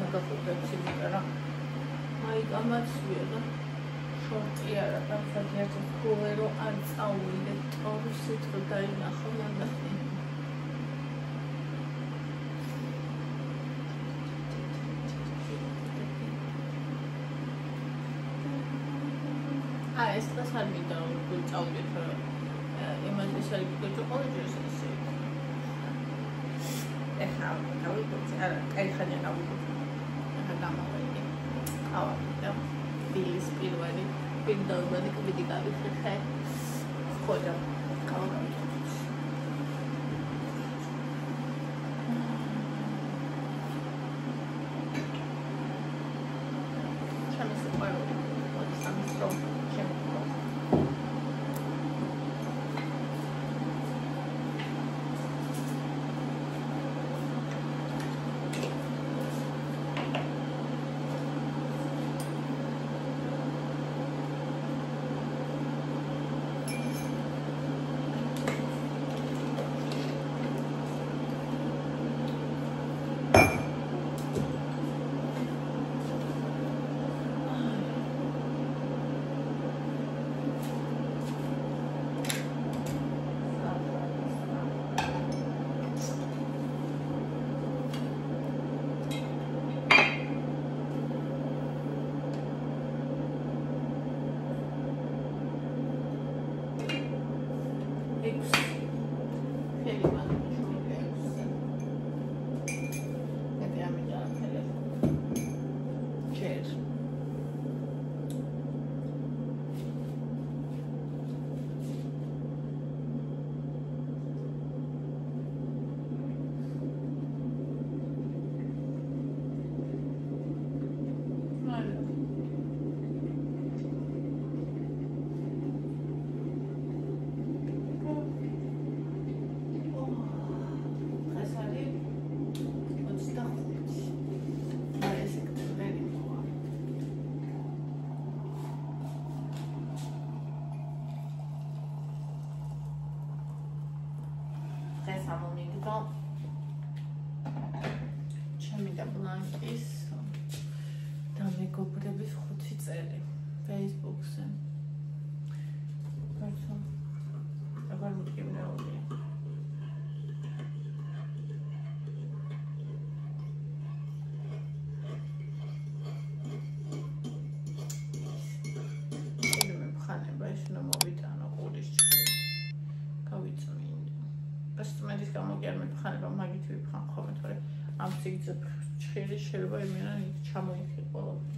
გაგაკვირდებს, იმიტომ რომ აი გამაცვია და შორტი არა, გამხდარი ერთად გულერო არ წავიდე ტორსით რომ დაინახო მანდახი. ეს დღეს არ მინდა რომ წავიდეთ, რომ იმას ეს არის გიჩო ყოველ ჯერს ესე. ეხლა გავიგოთ, არა, კაი ხანია გავიგოთ. ეხლა გამოვიდი. ავიდა. დილის პირველი პირდაობანი კვიდი გავიხე. ხოდა გავიგოთ. ჩემს ყოველი სამსრო ჩემი და ბლანკის და მეგობრების 5 წელი Facebook-ზე. კაცო, აღარ მიგიმნეულია. მე მხანება ეს უნდა მოვიტანო ყურის ჭრილი. გავიწმინდა. პასტმედის გამოგიარ მე მხანება მაგით ვიფხან ხოლმე, თორე ამ ციგზე ჭრილი შეიძლება იმენა ჩამოიხი ყველაფერი.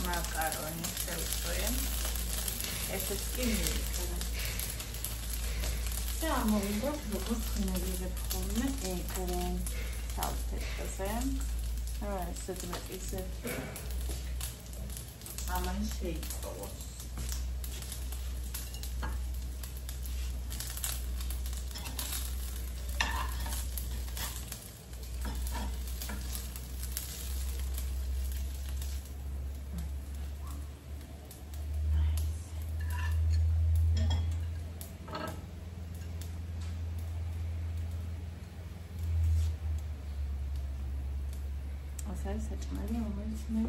Macaroni შევწვი. ესეც კი მივიქნა. და ამოვიდოთ როგორც ხნელიერებ ხოლმე ეგრე თავთეთზე. რა ესეთ მეტისე. ამან შეიწოვოს. არის საჭმელი, რომელიც მე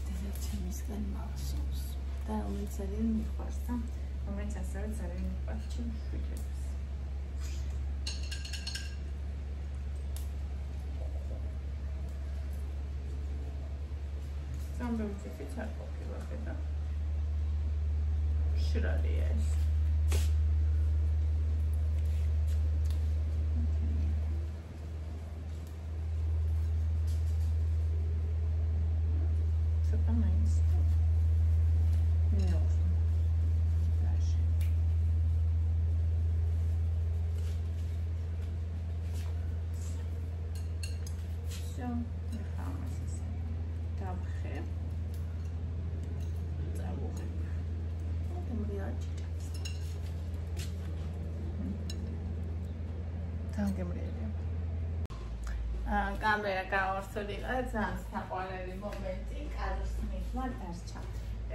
დედაჩემისგან მახსოვს და რომელიც ძალიან მიყვარს და რომელიც ასევე ძალიან მიყვარს ჩემს შვილებს. სამბევციფიც არ ყოფილა და შრალია ეს. კამერა გაორთული იყო, ძალიან საყვარელი მომენტი, კაროს მიღმა დარჩა.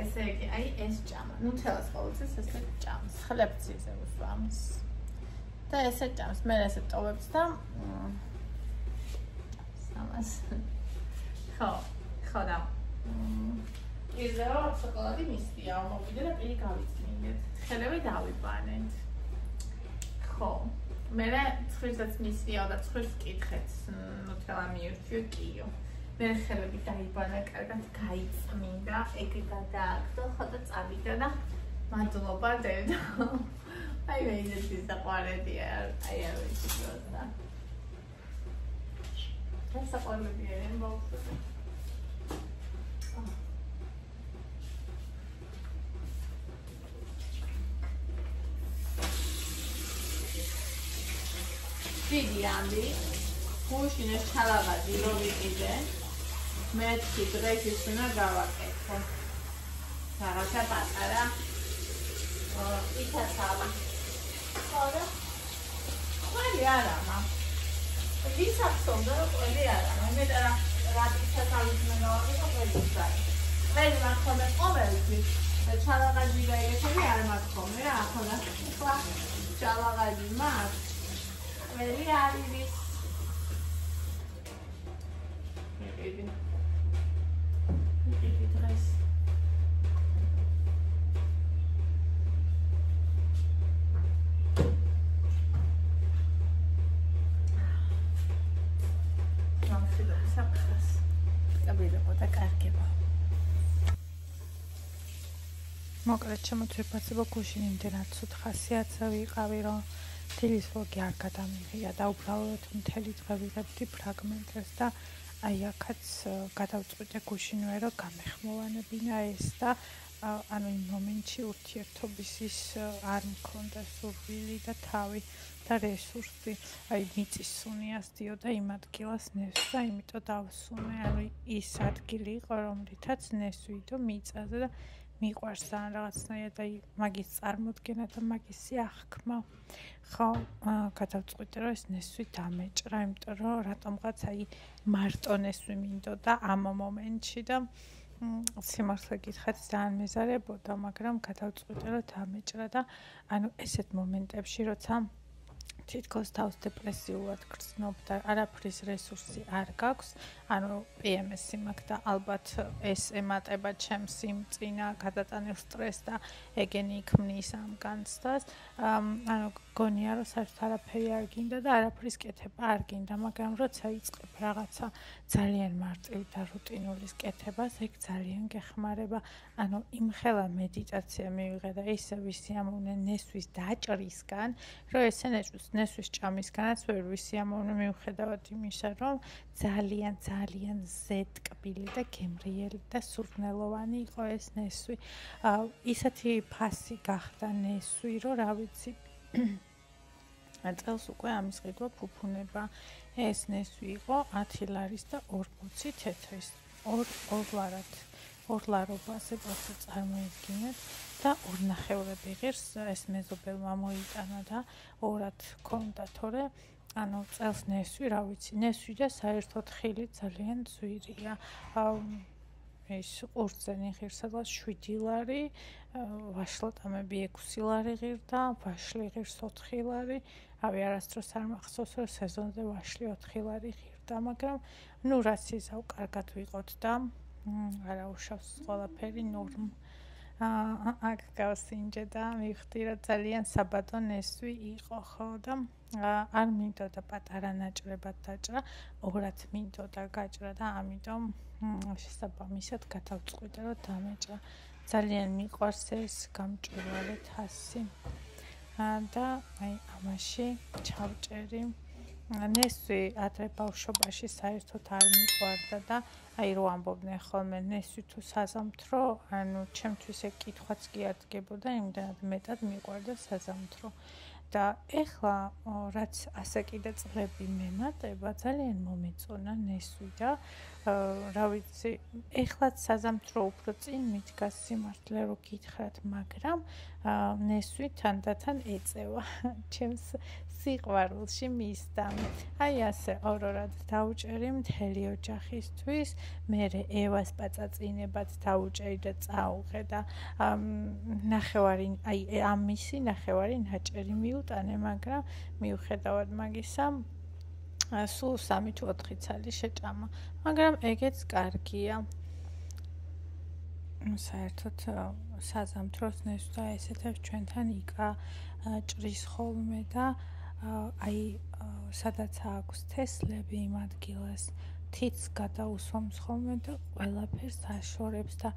ესე იგი, აი ეს ჭამა. ნუთელას ყოველთვის ესე ჭამს. ხლებციზე უსვამს. და ესე ჭამს. მე ესე ტოვებს და ამას. ხო და იზეო შოკოლადი მისია, მოვიდე და პირი გავიწმინდეთ. ხელები დავიბანეთ. ხო. მე ცხვირსაც მისიაო და ცხვირს კითხეთს ნუთელა მიურჩიო კიო. მე ხელები დაიბანა, კარგად გაიწმინდა, ეგ გადააგდო, ხო და წავიდა და მადლობა დედო. აი მე ისეთი საყვარელია, აი არ ვიცი რა. ეს საყვარელია ამ ბავშვზე. დიდი ამბი, გუშინეს ჩალაღადი რო ვიყიდე. მეთქი დღეს ის უნდა გავაკეთო. რაღაცა პატარა. ითაცავა. ხოდა? ყველი არა, ვისახსოვდა, რომ ყველი არა. მე რა ითაცავით უნდა გავაკეთო, ყველი უსწარი. ყველი მაქონდა ყოველთვის. ჩალაღადი გაიგეთები არ მაქონდა რა, ახლა ჩალაღადი მაქვს. ყველი არის. მიყიდი. დღეს მოკლედ შემოწმებასება გუშინ იმდენად ცუდ ხასიათზე ვიყავი, რომ დილის ვლოგი არ გადამიღია და უბრალოდ მთელი დღე ვიღებდი ფრაგმენტებს და აი აქაც გადავწყვიტე გუშინვე რომ გამეხმოვანებინა ეს და ანუ იმ მომენტში ურთიერთობის ის არ მქონდა სურვილი და თავი და რესურსი, აი მიწის სუნიას დიოდა იმ ადგილას ნესვი და იმიტომ დავსუნე, ანუ ის ადგილი იყო, რომლითაც ნესვიდო მიწაზე და მიყვარს ან რაღაცნაირად აი მაგის წარმოდგენა და მაგის აღქმა. ხო, გადავწყვიტე რომ ეს ნესვი დამეჭრა, იმიტომ რომ რატომღაც აი მარტო ნესვი მინდოდა ამ მომენტში და სიმართლე გითხრათ ძალიან მეზარებოდა, მაგრამ გადავწყვიტე რომ დამეჭრა და ანუ ესეთ მომენტებში როცა თითქოს თავს დეპრესიულად გრძნობ და არაფრის რესურსი არ გაქვს, ანუ PMS-ი მაქვს და ალბათ ეს ემატება ჩემს იმ წინა გადატანილ სტრესს და ეგენი იქმნის ამ განცდას, ანუ გონია რომ საერთოდ არაფერი არ გინდა და არაფრის კეთება არ გინდა, მაგრამ როცა იწყებ რაღაცა ძალიან მარტივი და რუტინულის კეთებას, ეგ ძალიან გეხმარება, ანუ იმხელა მედიტაცია მივიღე და ისე ვისიამოვნე ნესვის დაჭრისგან, რომ ესე ნესვის ჭამისგანაც ვერ ვისიამოვნე მიუხედავად იმისა, რომ ძალიან ზედკბილი და გემრიელი და სურნელოვანი იყო ეს ნესვი. ისეთი ფასი გახდა ნესვი, რომ რა ვიცი წელს უკვე ამის ყიდვა ფუფუნება. ეს ნესვი იყო 10 ლარის და 40 თეთრის. ორ ლარობაზე პროცესს წარმოიდგინეთ და 2.5 ღირს ეს მეზობელმა მოიტანა და ორად ჰქონდა, თორე ანუ წელს ნესვი, რა ვიცი, ნესვი და საერთოდ ხილი ძალიან ძვირია. ეს ყურძენი ღირსადღაც 7 ლარი, ვაშლატამები 6 ლარი ღირდა, ვაშლი ღირს 4 ლარი. ავი არასდროს არ მახსოვს, რომ სეზონზე ვაშლი 4 ლარი ღირდა, მაგრამ ნუ რაც იზავ კარგად ვიყოთ და არა უშავს ყველაფერი ნორმ. აქ გავსინჯე და მივხვდი, რომ ძალიან საბადო ნესვი იყო, ხო და არ მინდოდა პატარა ნაჭრებად დაჭრა, ორად მინდოდა გაჭრა და ამიტომ შესაბამისად გადავწყვიტე, რომ დამეჭრა. ძალიან მიყვარს ეს გამჭვირვალე თასი. და აი ამაში ჩავჭერი. ნესვი ადრე ბავშვობაში საერთოდ არ მიყვარდა და აი რო ამბობდნენ ხოლმე ნესვი თუ საზამთრო, ანუ ჩემთვის ეგ კითხვაც კი არ დგებოდა, იმდენად მეტად მიყვარდა საზამთრო. და ეხლა რაც ასე კიდე წლები მემატება, ძალიან მომეწონა ნესვი და რა ვიცი, ეხლაც საზამთრო უფრო წინ მიდგას სიმართლე რო გითხრათ, მაგრამ ნესვი თანდათან ეწევა ჩემს სიყვარულში მისდამ. აი ასე ორ-ორად დავუჭერი მთელი ოჯახისთვის, მერე ევას პაწაწინებად დავუჭერი და წაუღე და ნახევარი, აი ამისი ნახევარი ნაჭერი მიუტანე, მაგრამ მიუხედავად მაგისა სულ 3 თუ 4 ცალი შეჭამა, მაგრამ ეგეც კარგია. საერთოდ საზამთროს ნესვთა ესეთებს ჩვენთან იკა ჭრის ხოლმე და აი სადაც აქვს თესლები იმ ადგილას თითს გადაუსვამს ხოლმე და ყველაფერს აშორებს და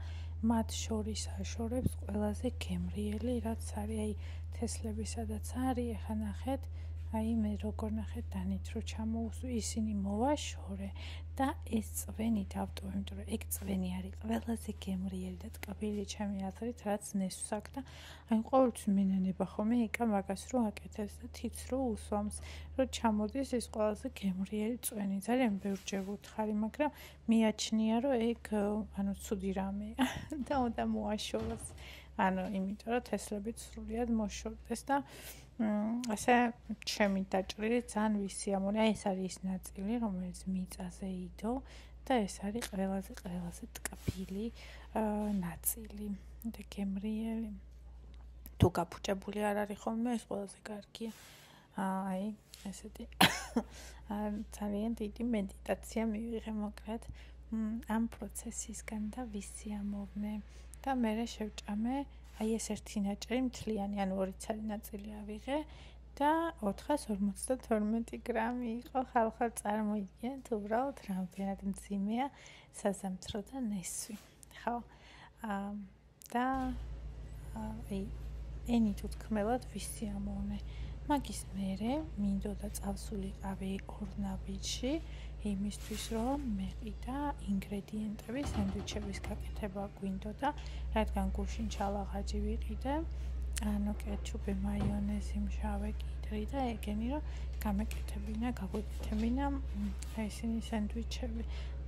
მათ შორის აშორებს ყველაზე გემრიელი რაც არის აი თესლები სადაც არის ეხა ნახეთ აი მე როგორ ნახეთ დანით რო ჩამოუსვი ისინი მოვაშორე და ეს წვენი დავტოვე, იმიტომ რომ ეგ წვენი არის ყველაზე გემრიელი და ტკბილი ჩემი აზრით, რაც ნესვს აქვს და აი ყოველთვის მინენება ხოლმე იკა მაგას რო აკეთებს და თითს რო უსვამს, რომ ჩამოდის ეს ყველაზე გემრიელი წვენი. ძალიან ბევრჯერ ვუთხარი, მაგრამ მიაჩნია რომ ეგ ანუ ცუდი რამეა და უნდა მოაშოროს. ანუ იმიტომ რომ თესლებით სრულიად მოშორდეს და ასე ჩემი დაჭრილი ძალიან ვისიამოვნე. აი ეს არის ის ნაწილი, რომელიც მიწაზე იდო და ეს არის ყველაზე ტკბილი ნაწილი და გემრიელი. თუ გაფუჭებული არ არის ხოლმე, ეს ყველაზე კარგია. აი ესეთი ძალიან დიდი მედიტაცია მივიღე მოკლედ ამ პროცესისგან და ვისიამოვნე და მერე შევჭამე აი ეს ერთი ნაჭერი მთლიანი, ანუ 2 ცალი ნაწილი ავიღე და 452 გრამი იყო. ხალხო წარმოიდგინეთ, უბრალოდ რამდენად მძიმეა საზამთრო და ნესვი. ხო? და აი ენით უთქმელად ვისიამოვნე. მაგის მერე მინდოდა წავსულიყავი ორნაბიჯში იმისთვის რომ მეყიდა ინგრედიენტები სენდვიჩების გაკეთება გვინდოდა, რადგან გუშინ ჩალაღაჯი ვიყიდე, ანუ კეჩუპი, მაიონეზი, მშავე კიდრი და ეგენი რომ გამეკეთებინა, გაგვეკეთებინა ესენი სენდვიჩები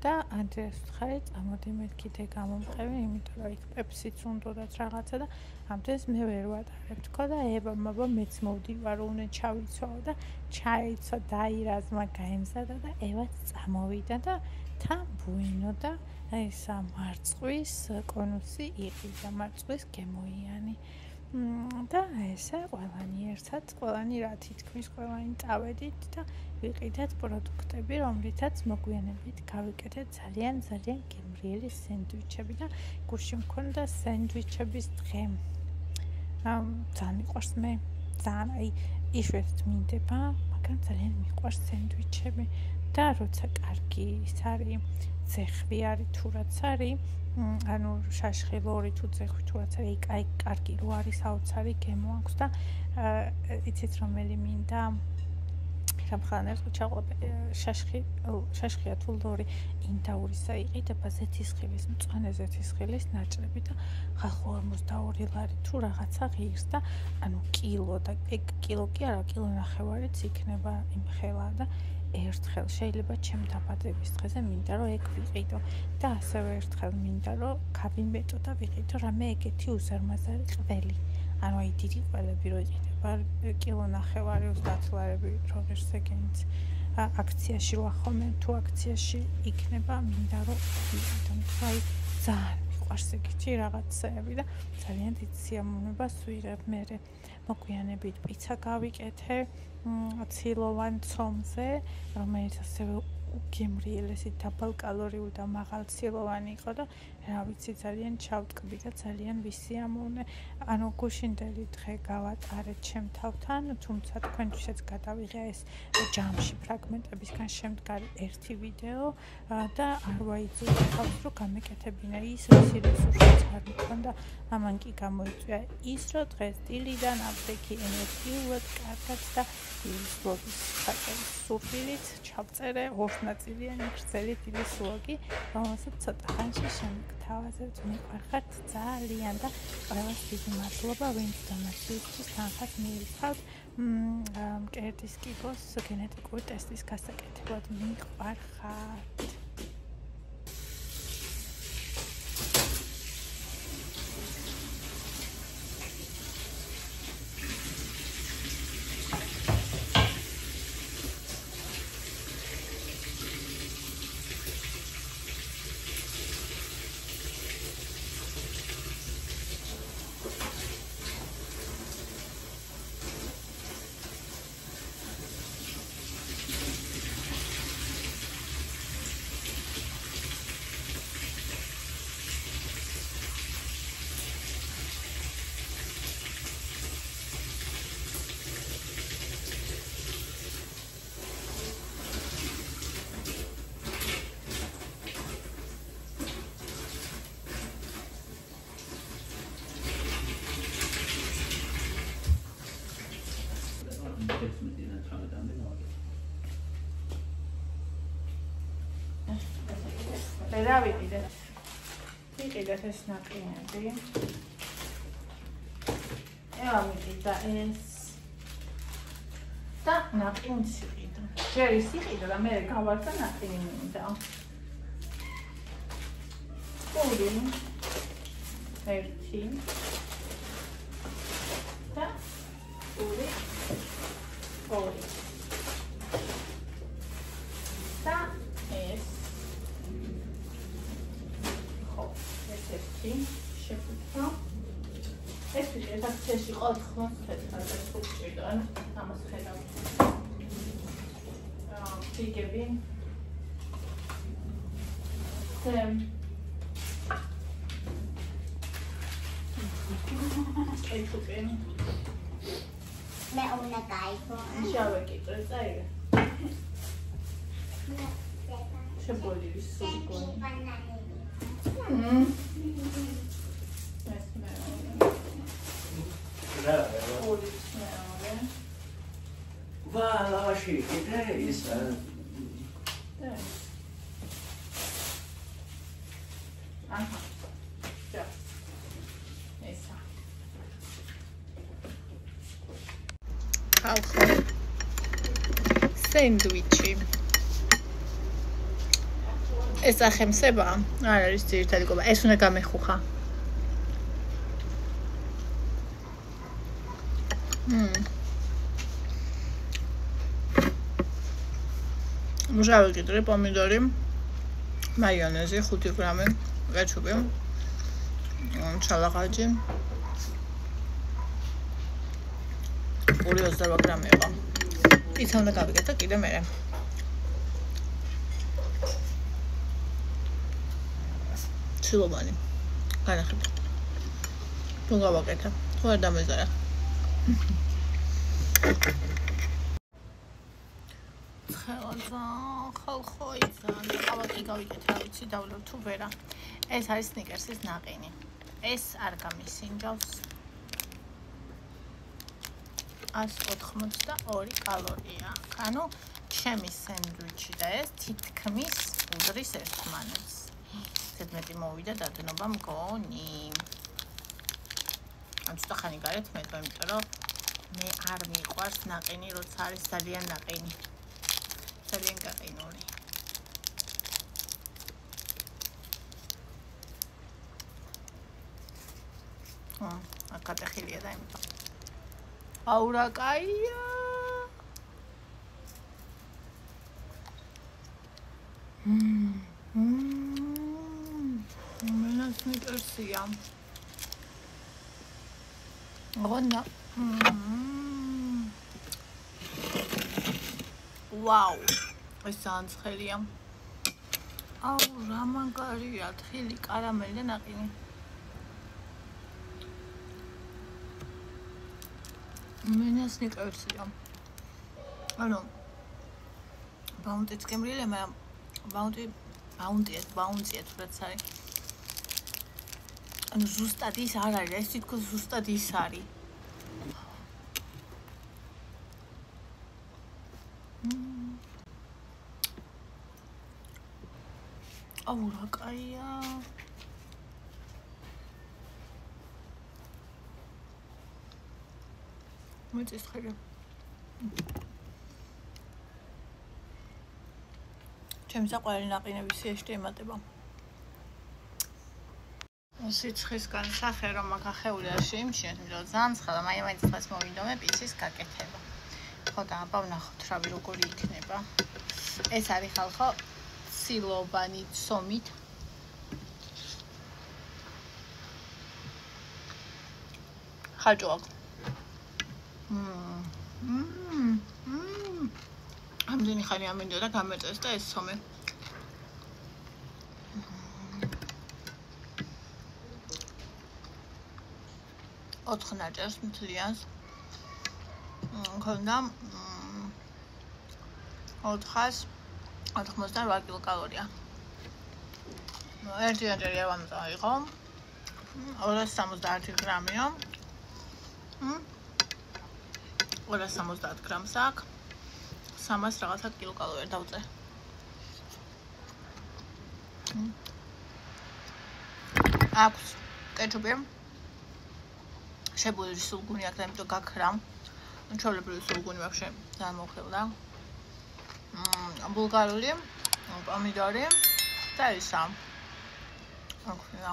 და ანდრეას ვთხარი, წამოდი მე კიდე გამომყევი, იმიტომ რომ იქ პეპსიც უნდოდათ რაღაცა და ამდენს მე ვერ ვატარებ თქო და ება მეც მოვდივარ რომ უნდა ჩავიცვალო და ჩაიცვა დაირაზმა გაემზადა და ევაც წამოვიდა და თან ბუენო და ეს მარწყვის კონუსი იყიდა, მარწყვის გემოიანი და ესე ყველანი ერთად, ყველანი რა თითქმის ყველანი წავედით და ვიყიდეთ პროდუქტები, რომლითაც მოგვიანებით გავიკეთეთ ძალიან გემრიელი სენდვიჩები და გუშინ მქონდა სენდვიჩების დღე. ძალიან მიყვარს მე, ძალიან აი იშვიათად მინდება, მაგრამ ძალიან მიყვარს სენდვიჩები და როცა კარგი ის არის, ძეხვი არის თუ რაც არის, ანუ შაშხი ლორი თუ ძეხვი თუ რაც არის, აი კარგი რო არის საოცარი გემო აქვს და იცით რომელი მინდა რამხანერ ჩაყვე შაშხია თუ ლორი ინდაურისა იყიდება ზეთისხილის, მწვანე ზეთისხილის ნაჭრები და ხალხო 42 ლარი თუ რაღაცა ღირს და ანუ კილო და ეგ კილო კი არა, კილო ნახევარიც იქნება იმ ხელა და ერთხელ შეიძლება ჩემ დაბადების დღეზე მინდა რომ ეგ ვიყიდო და ასევე ერთხელ მინდა რომ გავიმეტო და ვიყიდო რამე ეგეთი უზარმაზარი ყველი. ანუ აი დიდი ყველები რო იყიდება კილო ნახევარი 30 ლარები რო ღირს ეგენიც აქციაში რო ახომენ თუ აქციაში იქნება მინდა რომ ვიყიდო. აი ძალიან მიყვარს ეგეთი რაღაცები და ძალიან დიდ სიამოვნებას ვიღებ. მე მოგვიანებით პიცა გავიკეთე ცილოვან ცომზე, რომელიც ასევე გემრიელესი დაბალკალორიული და მაღალცილოვანი იყო და რა ვიცი ძალიან ჩავტკბი და ძალიან ვისიამოვნე. ანუ გუშინდელი დღე გავატარეთ ჩემ თავთან, თუმცა თქვენთვისაც გადავიღე ეს ჯამში ფრაგმენტებისგან შემდგარი ერთი ვიდეო და არ ვაიძულე თავს რომ გამეკეთებინა ის რესურსიც არ მქონდა. ამან კი გამოიწვია ის რომ დღეს დილიდან აფრიკი ენერგიულად კარგად და ის ვლოგის ხაჭერის სურვილით ჩავწერე ორნაწილიანი გრძელი დიდი ვლოგი, რომელსაც ცოტა ხანში შემოგთავაზებთ. მიყვარხართ ძალიან და ყველას დიდი მადლობა, ვინც დონაციისთვის თანხას მიირთავთ მკერდის კიბოს გენეტიკური ტესტის გასაკეთებლად. მიყვარხართ. 16-დან 19-მდე გავაკეთე. და ვიყიდეთ. ვიყიდეთ ეს ნაყინები. ამიყიდა ეს და ნაყინიც იყიდა. ჯერ ის იყიდა და მე გავარდა ნაყინი მინდა. ორი, ერთი და ორი, ორი და ეს ხო, ეს ერთი შეფუთო. ეს აქციაში იყო 90 სულჭირდა, ამას ხედავთ. ფიგები. ეჩუპენ. მე უნდა გაიგო. შავე კიტრი წაიღე. შებოლივის სულგონი. ეს მეორე. ოლის მეორე. ლავაში კიდე ის აჰა. ჯა. ესა. ხალხო. სენდვიჩი. ეს ახემსება? არ არის ძირითადი გობა. ეს უნდა გამეხუხა. მჟავე კიტრი, პომიდორი, მაიონეზი 5 გრამი, კეჩუპი, ჩალაღაჯი 228 გრამი იყო. ისა უნდა გავიკეთო კიდე მერე. ცილობანი. განახებთ. თუ გავაკეთე, თუ არ დამეზარა. ხალხო იცან ყავაკი გავიკეთე, რა ვიცი, დავლევ თუ ვერა. ეს არის სნიკერსის ნაყინი. ეს არ გამისინჯავს. 182 კალორია. ანუ ჩემი სენდვიჩი და ეს თითქმის უდრის ერთმანეთს. ზედმეტი მოვიდა დადნობა მგონი. ან ცოტა ხანი გარეთ მეტყვა, იმიტომ რომ მე არ მიყვარს ნაყინი, როცა არის ძალიან ნაყინი. ძალიან გაყინული. აქ გადახილია და იმიტომ. აუ რა კაია. მენა სნიკერსია. გონდა. ვაუ. ეს ანცხელია. აუ რა მაგარია, თხილი, კარამელი და ნაყინი. მენა სნიკერსია. ანუ ბაუნტიც კემრიელია, მაგრამ ბაუნტია თუ რაც არის. ანუ ზუსტად ის არ არის, ეს თითქოს ზუსტად ის არის. აუ რა კაია. მოიწეს ხელი. ჩემს საყვარელი ნაყინები სიეშტი ემატება. სიცხისგან სახე რომ აქ ახეული არ შეიმჩნიეთ, იმიტომ რომ ძალიან ცხადა, მაინც დღეს მოვიდომე პიცის გაკეთება. ხო და აბა ვნახოთ რავი როგორი იქნება. ეს არის ხალხო ცილობანი ცომით. ხაჭო აქვს. ამდენი ხანი ამინდოდა გამეწეს და ეს ცომი. ოთხ ნაჭერს მთლიანს. მქონდა 488 კილოკალორია. ერთი ნაჭერი ავამზა იყო. 271 გრამია. 270 გრამს აქვს. 300 რაღაცა კილოკალორია დავწე. აქვს კეჩუპი. შებოლილი სულგუნი აქვს, ამიტომ გაქრა. ჩვეულებრივი სულგუნი ვაფშე ძალიან მოხდება. ბულგარული, პომიდორი და ისა. აქვია.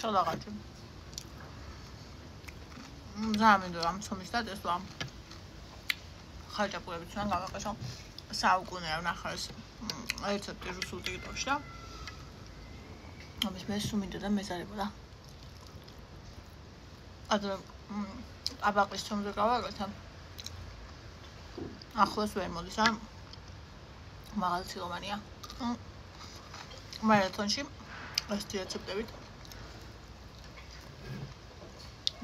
შალაღაჭი. ძალიან მინდოდა ამ ცომის და տեսვა. ხაჭაპურები ჩვენ გავაყაშო. საუკუნე არ ნახავს. რეცეპტი რუსულ ტიკტოკში და ამის მე სულ მინდოდა მეზარებოდა. ადრე აბაყის ცომზე გავაკეთა. ახლოს ვერ მოდის ამ მაღალი ცილომანია. მარათონში ეს რეცეპტებით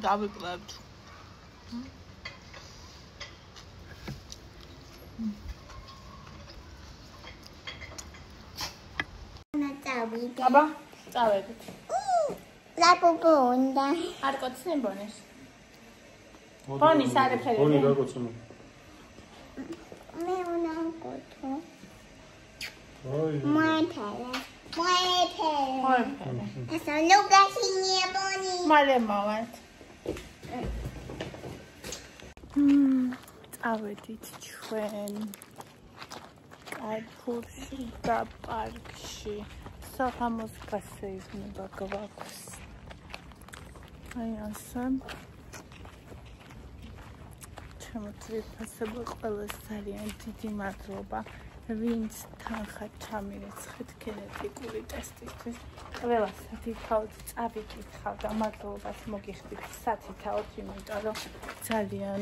დავიკლებთ. აბა, წავედით. ლაპუპუ უნდა. არ კოცნი ბონის. ბონის არ ეხერე. ბონი გაკოცნო. მე უნდა კოცო. აი. მოეთერე. ესა ლუკასინია ბონი. მალე მოვართ. წავედით ჩვენ კარფურში და პარკში. საღამოს გასეირნება გვაქვს. აი ასე. ჩემო ძვირფასებო ყველას ძალიან დიდი მადლობა. ვინც თანხად ჩამირეცხეთ გენეტიკური ტესტისთვის. ყველას თითქოს წავიკითხავ და მადლობას მოგიხდით სათითაოდ, იმიტომ რომ ძალიან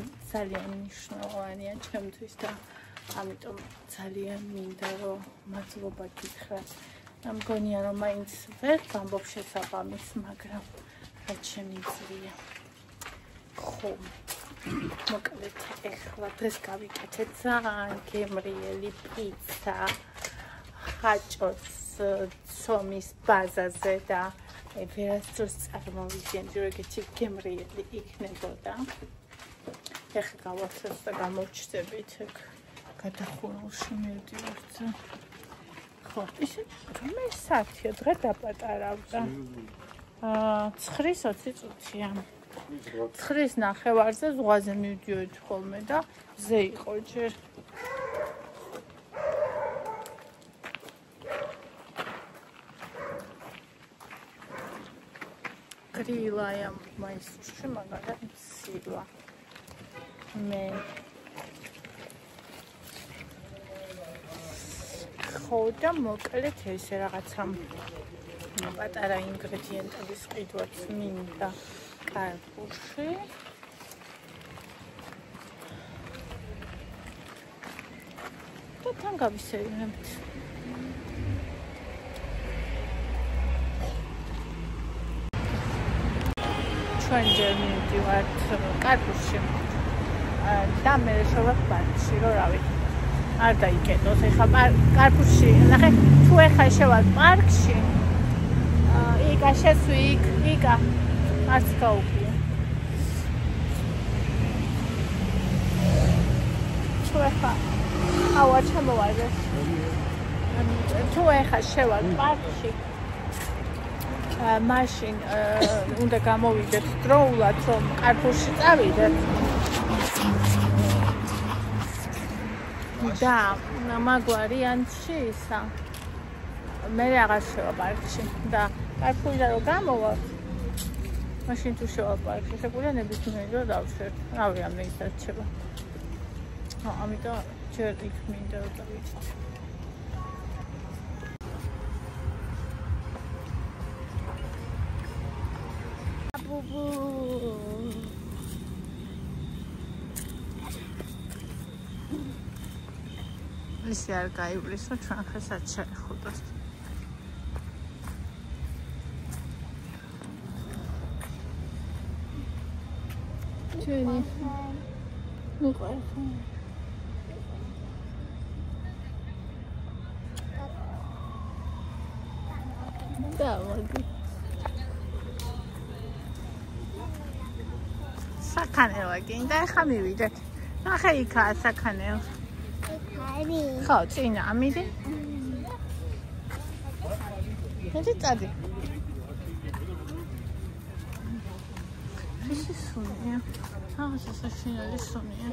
მნიშვნელოვანია ჩემთვის და ამიტომ ძალიან მინდა რომ მადლობა გითხრათ. მგონია რომ მაინც ვერ ვამბობ შესაბამის, მაგრამ რაც შემიძლია. ხო. მოკლედ ეხლა დღეს გავიკეთეთ ძალიან გემრიელი პიცა ხაჭოს ცომის ბაზაზე და ვერასდროს წარმოვიდგენდი რომ ეგეთი გემრიელი იქნებოდა. ეხლა გავახსენებ და გამოვჩნდებით ეგ გადახურულში მივდივართ. ხო, ისე მე საათია დღე დაპატარავდა. 9:20 წუთია. 9:09 ზღვაზე მივდიოდი ხოლმე და ზე იყო ჯერ. გრილაია მაისურში მაგალითად ცილა. მე ხო და მოკლედ ესე რაღაცა პატარა ინგრედიენტების ყიდვაც მინდა კარფურში. და თან გავისეირნებთ. ჩვენ ჯერ მივდივართ კარფურში და მე შევარ პარკში, რომ რავი არ დაიკეტოს. ეხლა კარფურში ნახე, თუ ეხლა შევარ პარკში იკა შესვი იკა არც გაუგია. თუ ეხლა აუა ჩამოვარდე. თუ ეხლა შევარ პარკში მაშინ უნდა გამოვიდეთ დროულად, რომ კარფურში წავიდეთ. და მაგვარიანში ისა მე რაღაც შევა პარკში და კარფურიდან რომ გამოვა მაშინ თუ შევა პარკში შეგვიძლია ნებისმიერი რომ დავშერ. რავი ამ ის არჩება. ამიტომ ჯერ იქ მინდა რომ დავიდეთ. ისე არ გაივლის, რომ ჩვენ ხესაც შეეხუტოს. ჩვენი მიყვარხო. დავადი. საქანელა გინდა, ახლა მივიდეთ. ნახე იქაა საქანელა. ხარი. ხო, წინა, ამიდი. მიდი წადი. ის სუნია. აღარ საშინელი სუნია.